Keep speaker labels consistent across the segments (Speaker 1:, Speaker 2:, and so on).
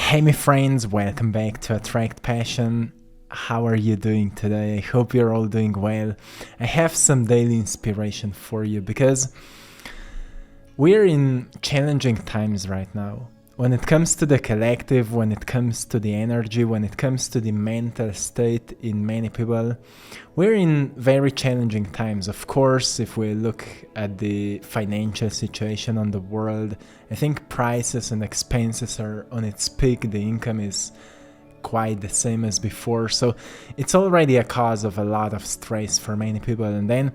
Speaker 1: Hey, my friends, welcome back to AttractPassion. How are you doing today? I hope you're all doing well. I have some daily inspiration for you because we're in challenging times right now. When it comes to the collective, when it comes to the energy, when it comes to the mental state in many people, we're in very challenging times. Of course, if we look at the financial situation on the world, I think prices and expenses are on its peak. The income is quite the same as before, so it's already a cause of a lot of stress for many people. And then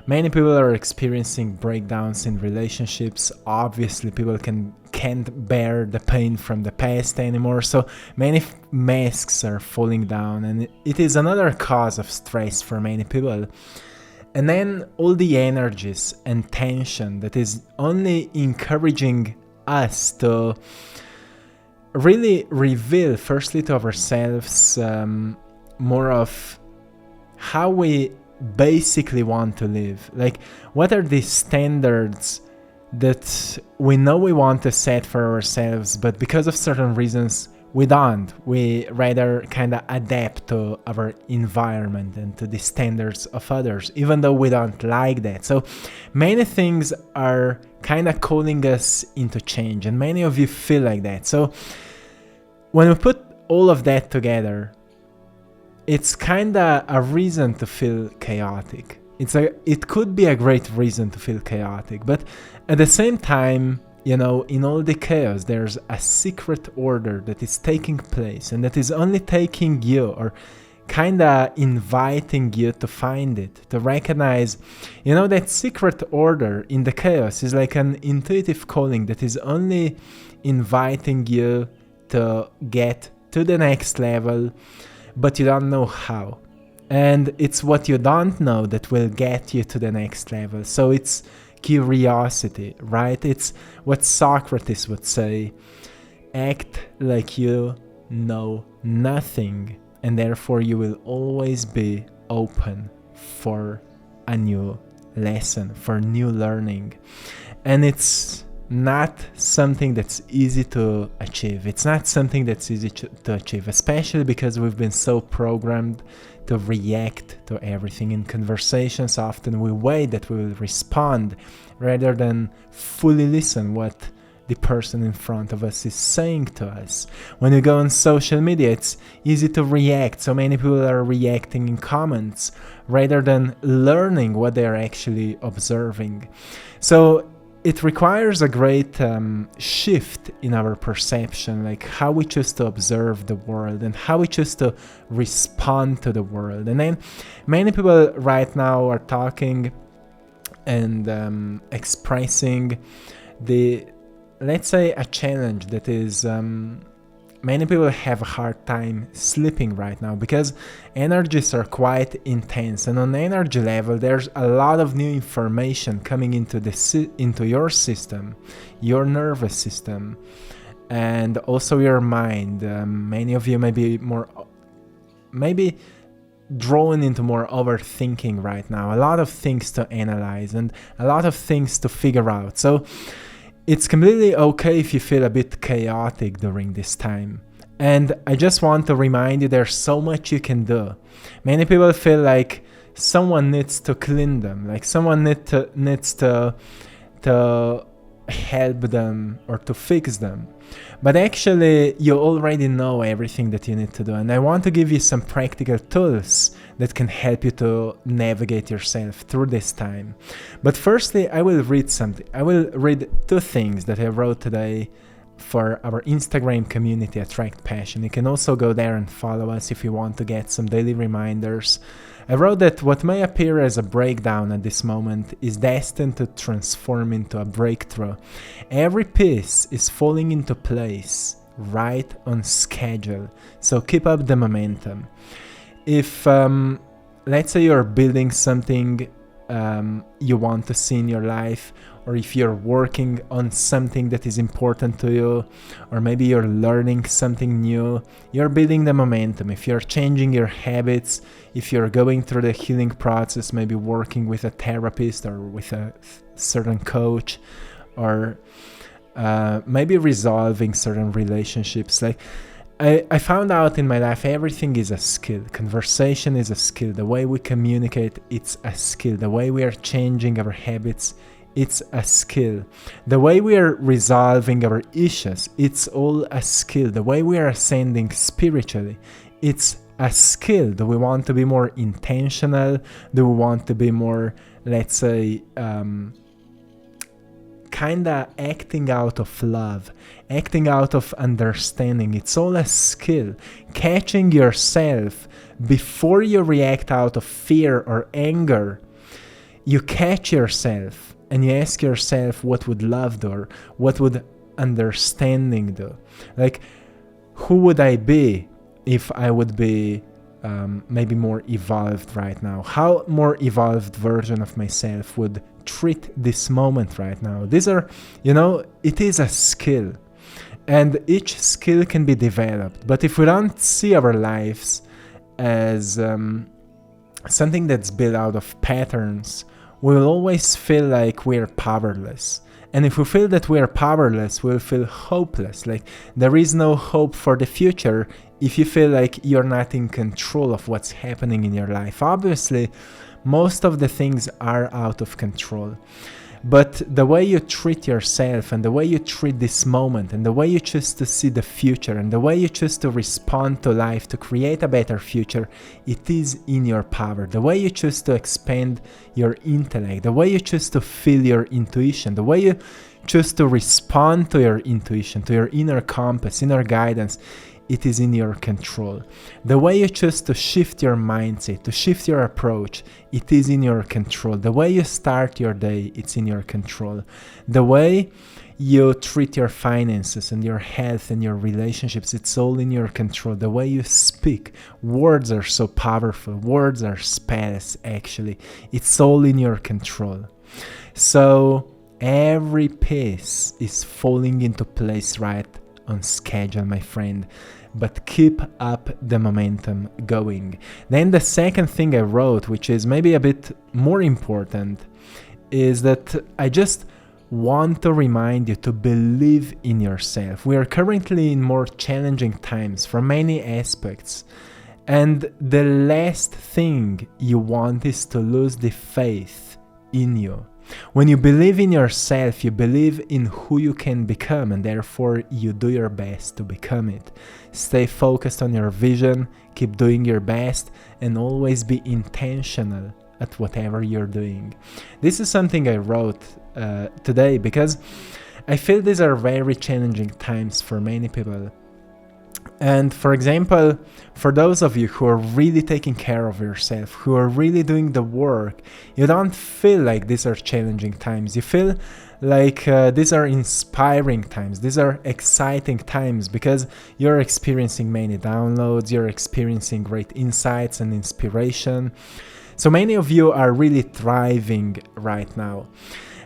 Speaker 1: many people are experiencing breakdowns in relationships. Obviously, people can't bear the pain from the past anymore, so many masks are falling down, and it is another cause of stress for many people. And then all the energies and tension that is only encouraging us to really reveal firstly to ourselves more of how we basically want to live. Like, what are the standards that we know we want to set for ourselves, but because of certain reasons we don't. We rather kind of adapt to our environment and to the standards of others, even though we don't like that. So many things are kind of calling us into change, and many of you feel like that. So when we put all of that together, it's kind of a reason to feel chaotic. It could be a great reason to feel chaotic, but at the same time, you know, in all the chaos, there's a secret order that is taking place, and that is only taking you, or kind of inviting you to find it, to recognize, you know, that secret order in the chaos is like an intuitive calling that is only inviting you to get to the next level, but you don't know how. And it's what you don't know that will get you to the next level. So it's curiosity, right? It's what Socrates would say: act like you know nothing, and therefore you will always be open for a new lesson, for new learning. And it's not something that's easy to achieve. It's not something that's easy to achieve, especially because we've been so programmed to react to everything in conversations. Often we wait that we will respond rather than fully listen what the person in front of us is saying to us. When you go on social media, it's easy to react. So many people are reacting in comments rather than learning what they're actually observing. So it requires a great shift in our perception, like how we choose to observe the world and how we choose to respond to the world. And then many people right now are talking and expressing let's say, a challenge that is many people have a hard time sleeping right now because energies are quite intense, and on energy level there's a lot of new information coming into your system, your nervous system, and also your mind. Many of you may be maybe drawn into more overthinking right now, a lot of things to analyze and a lot of things to figure out. So it's completely okay if you feel a bit chaotic during this time. And I just want to remind you, there's so much you can do. Many people feel like someone needs to clean them, like someone needs to help them or to fix them. But actually, you already know everything that you need to do. And I want to give you some practical tools that can help you to navigate yourself through this time. But firstly, I will read something. I will read two things that I wrote today for our Instagram community, AttractPassion. You can also go there and follow us if you want to get some daily reminders. I wrote that what may appear as a breakdown at this moment is destined to transform into a breakthrough. Every piece is falling into place right on schedule, so keep up the momentum. If, let's say, you're building something you want to see in your life, or if you're working on something that is important to you, or maybe you're learning something new, you're building the momentum. If you're changing your habits, if you're going through the healing process, maybe working with a therapist or with a certain coach, or maybe resolving certain relationships. Like I found out in my life, everything is a skill. Conversation is a skill. The way we communicate, it's a skill. The way we are changing our habits, it's a skill. The way we are resolving our issues, it's all a skill. The way we are ascending spiritually, it's a skill. Do we want to be more intentional? Do we want to be more, let's say, kinda acting out of love, acting out of understanding? It's all a skill. Catching yourself before you react out of fear or anger, you catch yourself and you ask yourself, what would love do, or what would understanding do? Like, who would I be if I would be maybe more evolved right now? How more evolved version of myself would treat this moment right now? These are, it is a skill, and each skill can be developed. But if we don't see our lives as something that's built out of patterns, we'll always feel like we're powerless. And if we feel that we're powerless, we'll feel hopeless. Like, there is no hope for the future if you feel like you're not in control of what's happening in your life. Obviously, most of the things are out of control. But the way you treat yourself, and the way you treat this moment, and the way you choose to see the future, and the way you choose to respond to life to create a better future, it is in your power. The way you choose to expand your intellect, the way you choose to feel your intuition, the way you choose to respond to your intuition, to your inner compass, inner guidance, it is in your control. The way you choose to shift your mindset, to shift your approach, it is in your control. The way you start your day, it's in your control. The way you treat your finances and your health and your relationships, it's all in your control. The way you speak, words are so powerful. Words are spells, actually. It's all in your control. So every piece is falling into place right on schedule, my friend, but keep up the momentum going. Then the second thing I wrote, which is maybe a bit more important, is that I just want to remind you to believe in yourself. We are currently in more challenging times from many aspects, and the last thing you want is to lose the faith in you. When you believe in yourself, you believe in who you can become, and therefore you do your best to become it. Stay focused on your vision, keep doing your best, and always be intentional at whatever you're doing. This is something I wrote today because I feel these are very challenging times for many people. And for example, for those of you who are really taking care of yourself, who are really doing the work, you don't feel like these are challenging times. You feel like these are inspiring times. These are exciting times because you're experiencing many downloads, you're experiencing great insights and inspiration. So many of you are really thriving right now.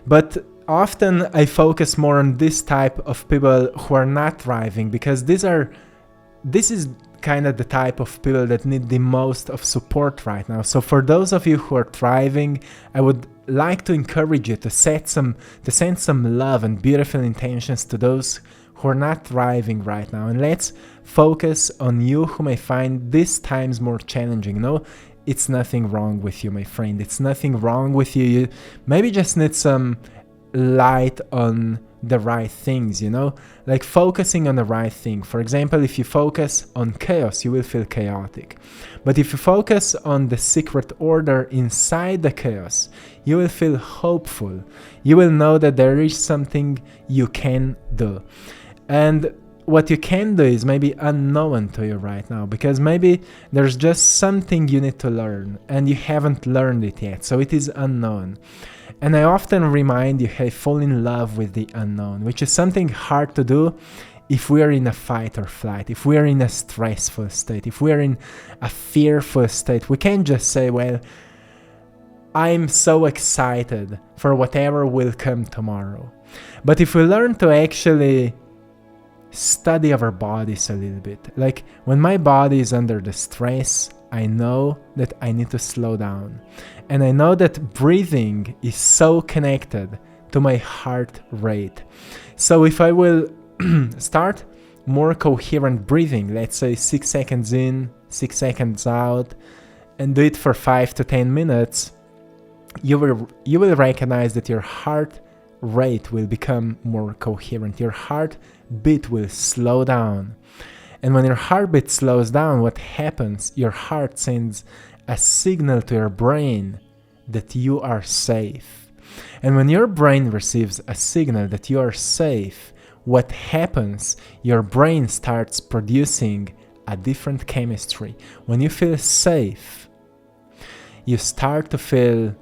Speaker 1: But often I focus more on this type of people who are not thriving, because this is kind of the type of people that need the most of support right now. So for those of you who are thriving, I would like to encourage you to send some love and beautiful intentions to those who are not thriving right now. And let's focus on you who may find these times more challenging. It's nothing wrong with you, my friend. It's nothing wrong with you. You maybe just need some light on the right things, like focusing on the right thing. For example, if you focus on chaos, you will feel chaotic. But if you focus on the secret order inside the chaos, you will feel hopeful. You will know that there is something you can do. And what you can do is maybe unknown to you right now, because maybe there's just something you need to learn and you haven't learned it yet, so it is unknown. And I often remind you, hey, fall in love with the unknown, which is something hard to do if we are in a fight or flight, if we are in a stressful state, if we are in a fearful state. We can't just say, well, I'm so excited for whatever will come tomorrow. But if we learn to actually study our bodies a little bit, like when my body is under the stress, I know that I need to slow down. And I know that breathing is so connected to my heart rate. So if I will start more coherent breathing, let's say 6 seconds in, 6 seconds out, and do it for 5 to 10 minutes, you will recognize that your heart rate will become more coherent. Your heartbeat will slow down. And when your heartbeat slows down, what happens? Your heart sends a signal to your brain that you are safe. And when your brain receives a signal that you are safe, what happens? Your brain starts producing a different chemistry. When you feel safe, you start to feel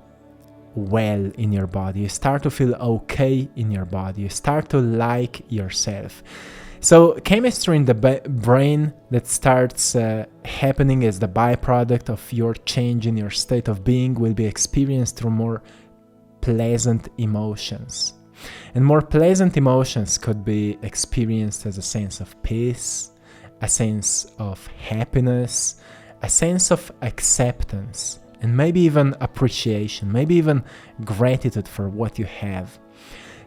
Speaker 1: well in your body. You start to feel okay in your body. You start to like yourself. So chemistry in the brain that starts happening as the byproduct of your change in your state of being will be experienced through more pleasant emotions. And more pleasant emotions could be experienced as a sense of peace, a sense of happiness, a sense of acceptance, and maybe even appreciation, maybe even gratitude for what you have.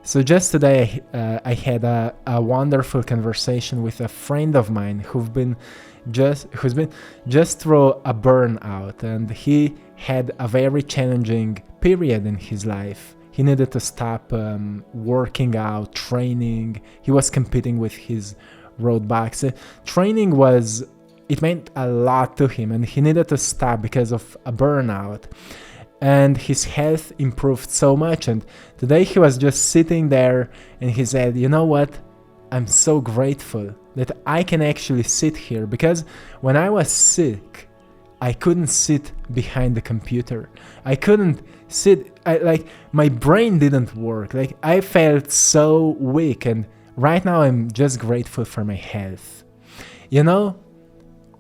Speaker 1: So just today I had a wonderful conversation with a friend of mine who's been just through a burnout, and he had a very challenging period in his life. He needed to stop working out, training. He was competing with his roadblocks. Training it meant a lot to him, and he needed to stop because of a burnout. And his health improved so much, and today he was just sitting there and he said, you know what, I'm so grateful that I can actually sit here, because when I was sick I couldn't sit behind the computer. I couldn't sit, my brain didn't work. Like, I felt so weak, and right now I'm just grateful for my health. You know,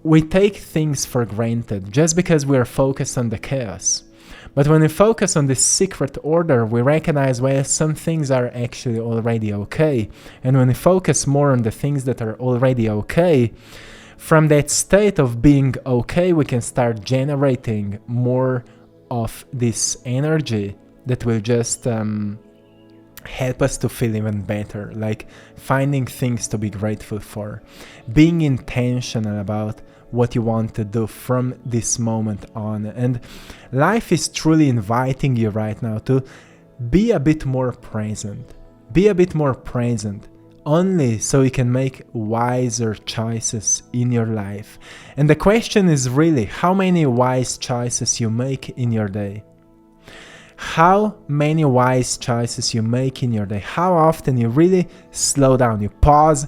Speaker 1: we take things for granted just because we are focused on the chaos. But when we focus on this secret order, we recognize, well, some things are actually already okay. And when we focus more on the things that are already okay, from that state of being okay, we can start generating more of this energy that will just help us to feel even better, like finding things to be grateful for, being intentional about what you want to do from this moment on. And life is truly inviting you right now to be a bit more present. Be a bit more present, only so you can make wiser choices in your life. And the question is really how many wise choices you make in your day. How many wise choices you make in your day. How often you really slow down, you pause,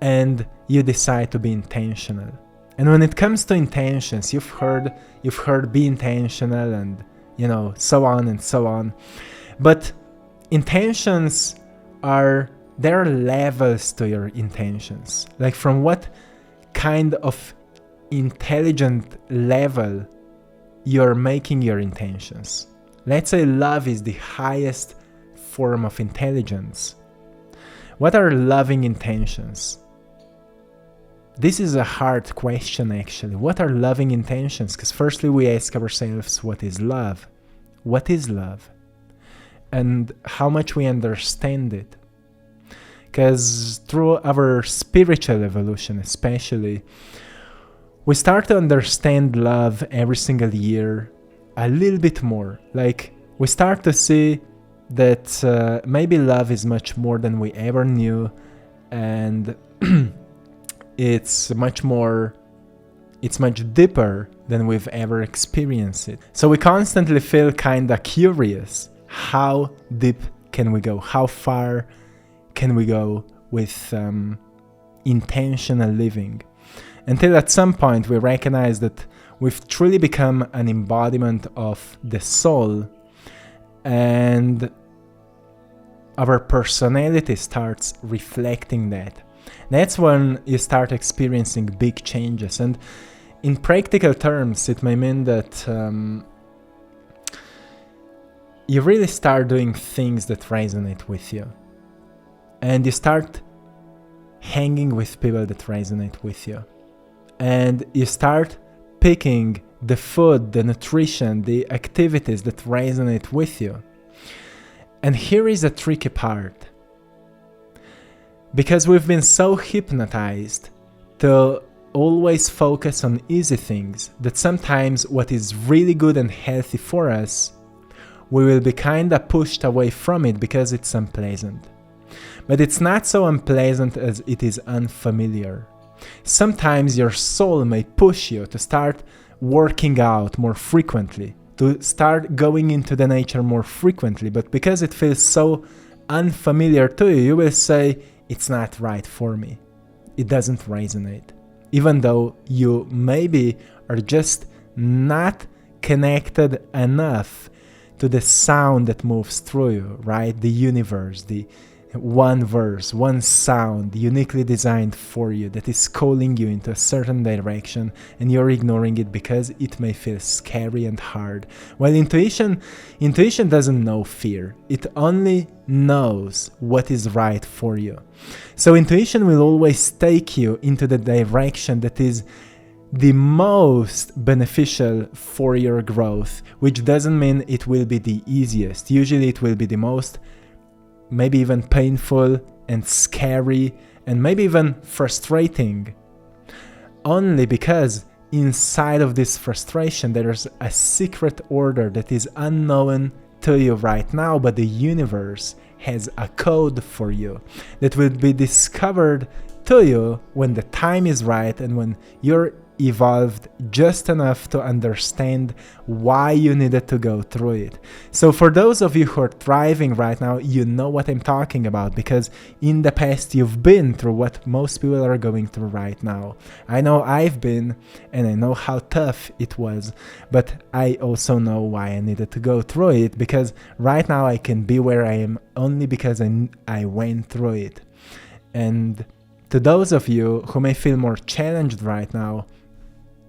Speaker 1: and you decide to be intentional. And when it comes to intentions, you've heard be intentional, and so on and so on. But intentions there are levels to your intentions. Like, from what kind of intelligent level you're making your intentions. Let's say love is the highest form of intelligence. What are loving intentions? This is a hard question, actually. What are loving intentions? Because firstly we ask ourselves, what is love? What is love? And how much we understand it. Because through our spiritual evolution especially, we start to understand love every single year a little bit more. Like, we start to see that maybe love is much more than we ever knew, and it's much deeper than we've ever experienced it. So we constantly feel kinda curious. How deep can we go? How far can we go with intentional living? Until at some point we recognize that we've truly become an embodiment of the soul, and our personality starts reflecting that. That's when you start experiencing big changes. And in practical terms, it may mean that you really start doing things that resonate with you. And you start hanging with people that resonate with you. And you start picking the food, the nutrition, the activities that resonate with you. And here is a tricky part. Because we've been so hypnotized to always focus on easy things that sometimes what is really good and healthy for us, we will be kinda pushed away from it because it's unpleasant. But it's not so unpleasant as it is unfamiliar. Sometimes your soul may push you to start working out more frequently, to start going into the nature more frequently, but because it feels so unfamiliar to you, you will say, it's not right for me. It doesn't resonate. Even though you maybe are just not connected enough to the sound that moves through you, right? The universe, the one verse, one sound uniquely designed for you that is calling you into a certain direction, and you're ignoring it because it may feel scary and hard. While intuition doesn't know fear. It only knows what is right for you. So intuition will always take you into the direction that is the most beneficial for your growth, which doesn't mean it will be the easiest. Usually it will be the most, maybe even painful and scary and maybe even frustrating. Only because inside of this frustration there's a secret order that is unknown to you right now, but the universe has a code for you that will be discovered to you when the time is right and when you're evolved just enough to understand why you needed to go through it. So for those of you who are thriving right now, you know what I'm talking about, because in the past you've been through what most people are going through right now. I know I've been, and I know how tough it was, but I also know why I needed to go through it, because right now I can be where I am only because I went through it. And to those of you who may feel more challenged right now,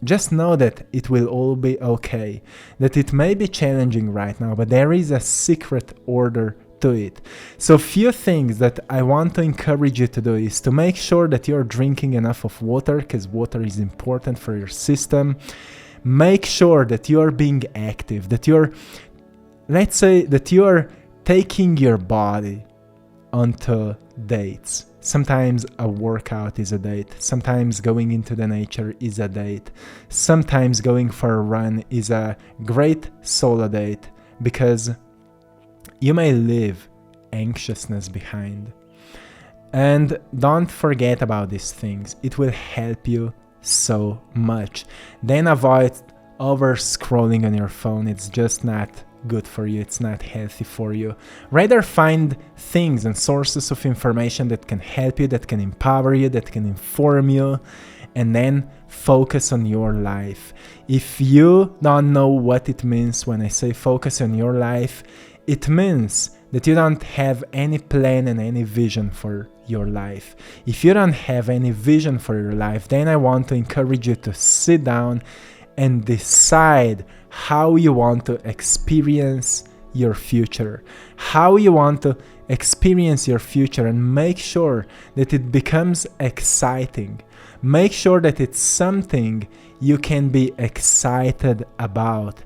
Speaker 1: just know that it will all be okay, that it may be challenging right now, but there is a secret order to it. So few things that I want to encourage you to do is to make sure that you're drinking enough of water, because water is important for your system. Make sure that you're being active, that let's say that you're taking your body onto dates. Sometimes a workout is a date. Sometimes going into the nature is a date. Sometimes going for a run is a great solo date, because you may leave anxiousness behind. And don't forget about these things. It will help you so much. Then avoid over scrolling on your phone. It's just not good for you. It's not healthy for you. Rather find things and sources of information that can help you, that can empower you, that can inform you, and then focus on your life. If you don't know what it means when I say focus on your life, it means that you don't have any plan and any vision for your life. If you don't have any vision for your life, then I want to encourage you to sit down and decide how you want to experience your future, how you want to experience your future, and make sure that it becomes exciting. Make sure that it's something you can be excited about.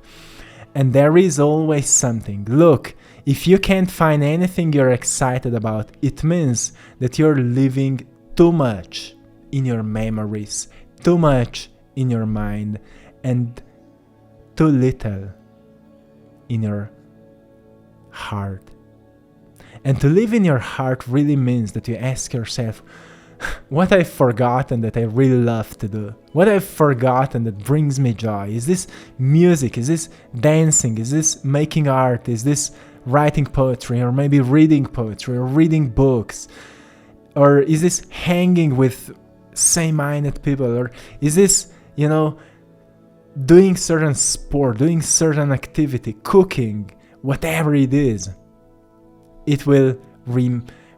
Speaker 1: And there is always something. Look, if you can't find anything you're excited about, it means that you're living too much in your memories, too much in your mind, and too little in your heart. And to live in your heart really means that you ask yourself, what I've forgotten that I really love to do, what I've forgotten that brings me joy. Is this music? Is this dancing? Is this making art? Is this writing poetry, or maybe reading poetry, or reading books? Or is this hanging with same-minded people? Or is this, doing certain sport, doing certain activity, cooking, whatever it is? It will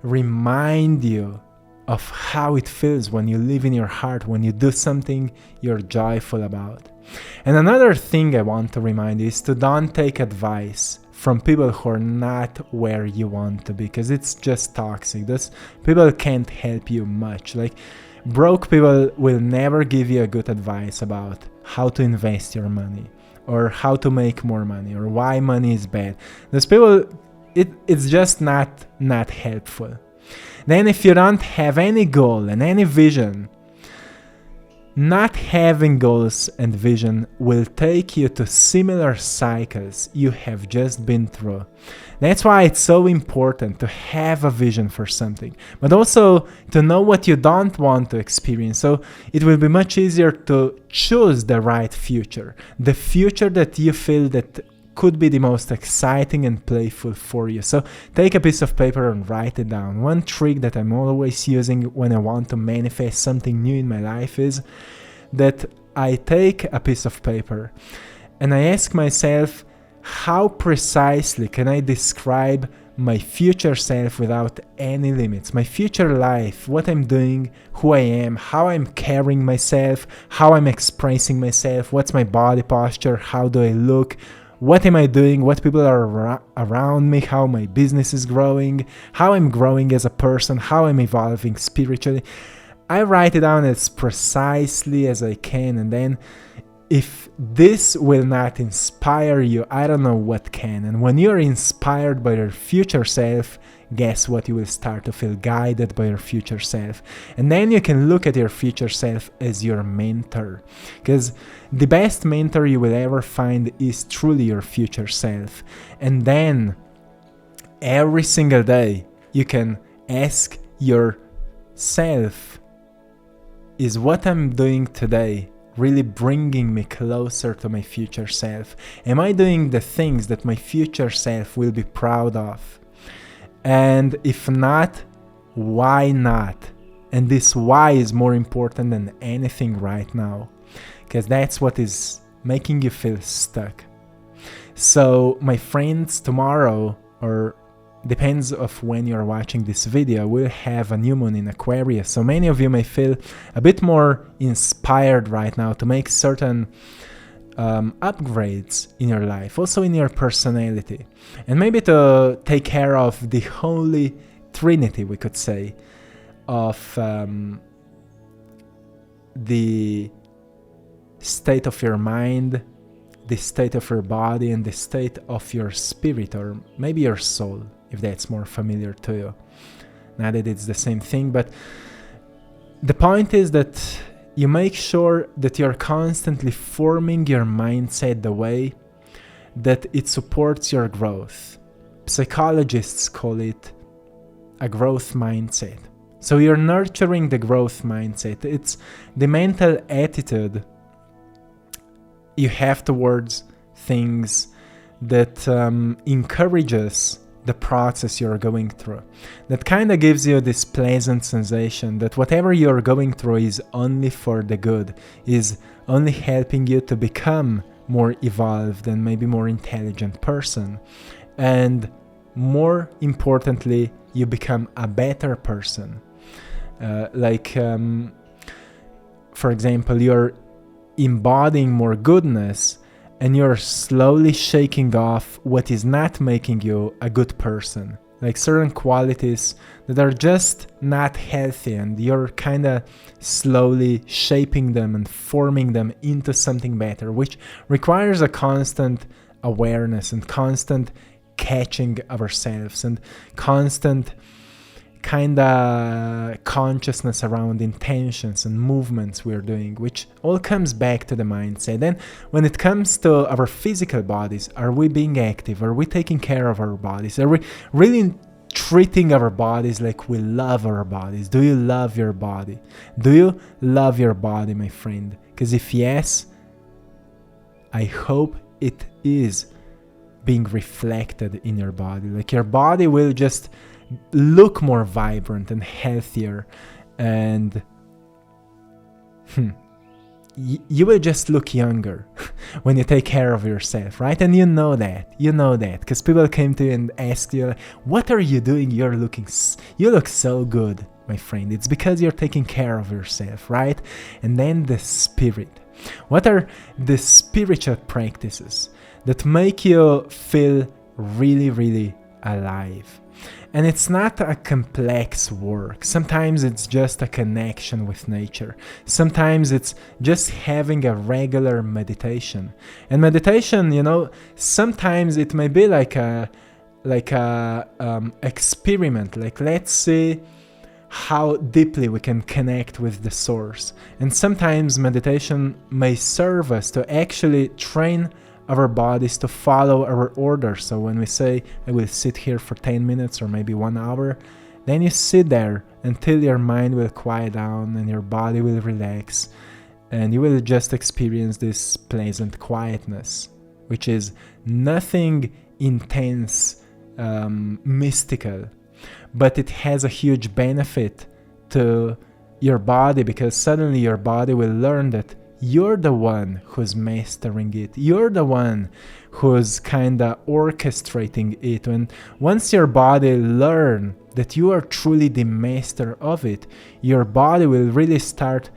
Speaker 1: remind you of how it feels when you live in your heart, when you do something you're joyful about. And another thing I want to remind you is to don't take advice from people who are not where you want to be, because it's just toxic. Those people can't help you much. Like, broke people will never give you a good advice about how to invest your money, or how to make more money, or why money is bad. Those people, it's just not helpful. Then if you don't have any goal and any vision, not having goals and vision will take you to similar cycles you have just been through. That's why it's so important to have a vision for something, but also to know what you don't want to experience. So it will be much easier to choose the right future, the future that you feel that could be the most exciting and playful for you. So take a piece of paper and write it down. One trick that I'm always using when I want to manifest something new in my life is that I take a piece of paper and I ask myself, how precisely can I describe my future self without any limits? My future life, what I'm doing, who I am, how I'm carrying myself, how I'm expressing myself, what's my body posture, how do I look, what am I doing, what people are around me, how my business is growing, how I'm growing as a person, how I'm evolving spiritually. I write it down as precisely as I can, and then if this will not inspire you, I don't know what can. And when you're inspired by your future self, guess what? You will start to feel guided by your future self. And then you can look at your future self as your mentor. Because the best mentor you will ever find is truly your future self. And then every single day you can ask yourself, is what I'm doing today really bringing me closer to my future self? Am I doing the things that my future self will be proud of? And if not, why not? And this why is more important than anything right now, because that's what is making you feel stuck. So my friends, tomorrow, or depends of when you're watching this video, we'll have a new moon in Aquarius. So many of you may feel a bit more inspired right now to make certain upgrades in your life, also in your personality, and maybe to take care of the holy trinity, we could say, of the state of your mind, the state of your body, and the state of your spirit, or maybe your soul, if that's more familiar to you. Not that it's the same thing, but the point is that you make sure that you're constantly forming your mindset the way that it supports your growth. Psychologists call it a growth mindset. So you're nurturing the growth mindset. It's the mental attitude you have towards things that encourages the process you're going through. That kind of gives you this pleasant sensation that whatever you're going through is only for the good, is only helping you to become more evolved and maybe more intelligent person. And more importantly, you become a better person. For example, you're embodying more goodness, and you're slowly shaking off what is not making you a good person, like certain qualities that are just not healthy, and you're kind of slowly shaping them and forming them into something better, which requires a constant awareness and constant catching of ourselves and constant kind of consciousness around intentions and movements we're doing, which all comes back to the mindset. Then when it comes to our physical bodies, are we being active? Are we taking care of our bodies? Are we really treating our bodies like we love our bodies? Do you love your body? Do you love your body, my friend? Because if yes, I hope it is being reflected in your body. Like your body will just look more vibrant and healthier, and you will just look younger when you take care of yourself, right? And you know that because people came to you and asked you, what are you doing? You look so good, my friend. It's because you're taking care of yourself, right? And then the spirit. What are the spiritual practices that make you feel really, really alive? And it's not a complex work. Sometimes it's just a connection with nature. Sometimes it's just having a regular meditation. And meditation, sometimes it may be like a like a experiment. Like, let's see how deeply we can connect with the source. And sometimes meditation may serve us to actually train our bodies to follow our orders. So when we say, I will sit here for 10 minutes or maybe 1 hour, then you sit there until your mind will quiet down and your body will relax, and you will just experience this pleasant quietness, which is nothing intense, mystical, but it has a huge benefit to your body, because suddenly your body will learn that you're the one who's mastering it. You're the one who's kinda orchestrating it. And once your body learn that you are truly the master of it, your body will really start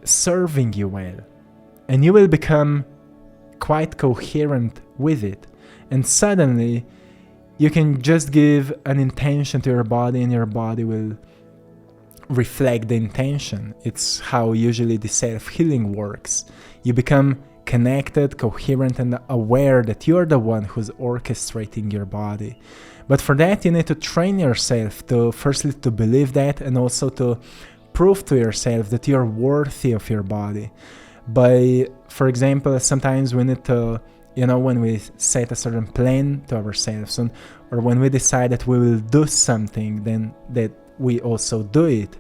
Speaker 1: serving you well. And you will become quite coherent with it. And suddenly you can just give an intention to your body, and your body will reflect the intention. It's how usually the self-healing works. You become connected, coherent, and aware that you're the one who's orchestrating your body. But for that, you need to train yourself to, firstly, to believe that, and also to prove to yourself that you're worthy of your body. By, for example, sometimes we need to, when we set a certain plan to ourselves, or when we decide that we will do something, then that we also do it,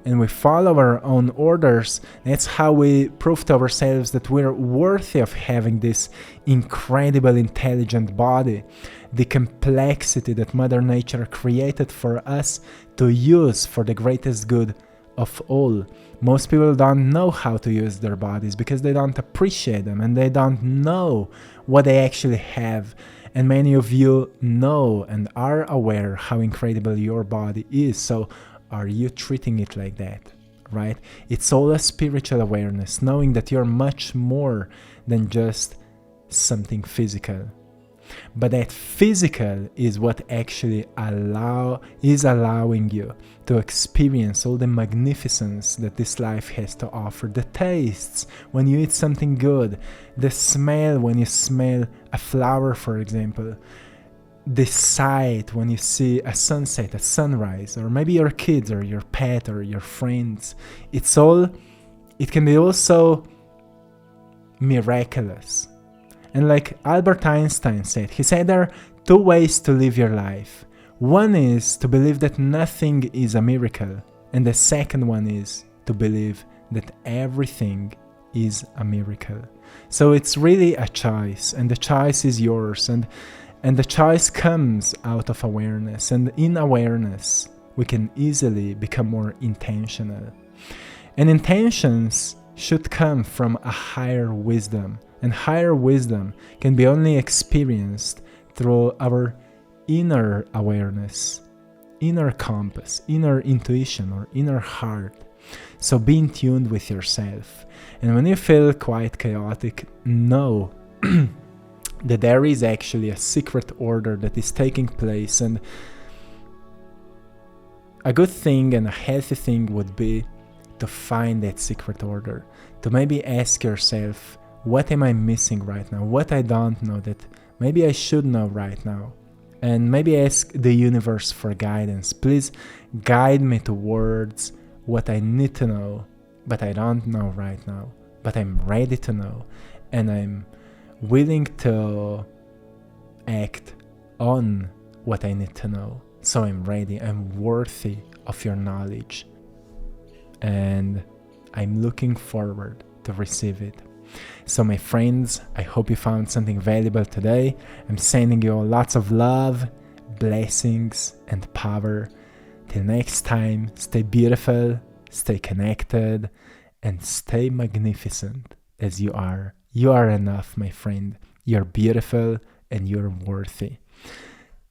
Speaker 1: and we follow our own orders. That's how we prove to ourselves that we're worthy of having this incredible intelligent body, the complexity that Mother Nature created for us to use for the greatest good of all. Most people don't know how to use their bodies because they don't appreciate them, and they don't know what they actually have. And many of you know and are aware how incredible your body is. So are you treating it like that, right? It's all a spiritual awareness, knowing that you're much more than just something physical. But that physical is what actually is allowing you to experience all the magnificence that this life has to offer. The tastes when you eat something good, the smell when you smell a flower, for example, the sight when you see a sunset, a sunrise, or maybe your kids or your pet or your friends. It can be also miraculous. And like Albert Einstein said, he said there are 2 ways to live your life. One is to believe that nothing is a miracle, and the second one is to believe that everything is a miracle. So it's really a choice, and the choice is yours, and the choice comes out of awareness, and in awareness we can easily become more intentional. And intentions should come from a higher wisdom, and higher wisdom can be only experienced through our inner awareness, inner compass, inner intuition, or inner heart. So be in tune with yourself. And when you feel quite chaotic, know that there is actually a secret order that is taking place. And a good thing and a healthy thing would be to find that secret order, to maybe ask yourself, what am I missing right now? What I don't know that maybe I should know right now? And maybe ask the universe for guidance. Please guide me towards what I need to know, but I don't know right now. But I'm ready to know, and I'm willing to act on what I need to know. So I'm ready, I'm worthy of your knowledge, and I'm looking forward to receive it. So my friends, I hope you found something valuable today. I'm sending you lots of love, blessings, and power. Till next time, stay beautiful, stay connected, and stay magnificent as you are. You are enough, my friend. You're beautiful and you're worthy.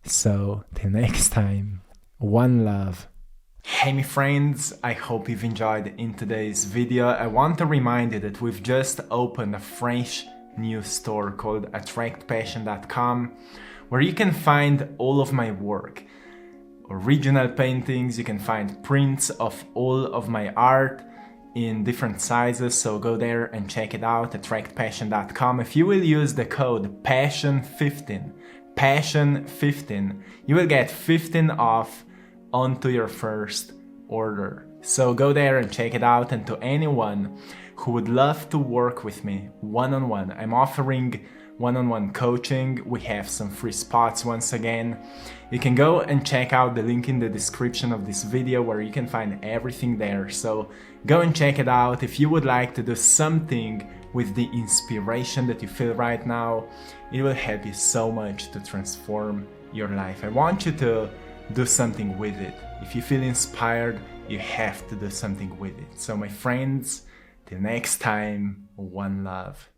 Speaker 1: So, till next time, one love. Hey my friends, I hope you've enjoyed in today's video. I want to remind you that we've just opened a fresh new store called AttractPassion.com, where you can find all of my work. Original paintings, you can find prints of all of my art in different sizes, so go there and check it out, AttractPassion.com. If you will use the code PASSION15, Passion 15. You will get 15 off onto your first order. So go there and check it out. And to anyone who would love to work with me one-on-one, I'm offering one-on-one coaching. We have some free spots once again. You can go and check out the link in the description of this video where you can find everything there. So go and check it out. If you would like to do something with the inspiration that you feel right now, it will help you so much to transform your life. I want you to do something with it. If you feel inspired, you have to do something with it. So my friends, till next time, one love.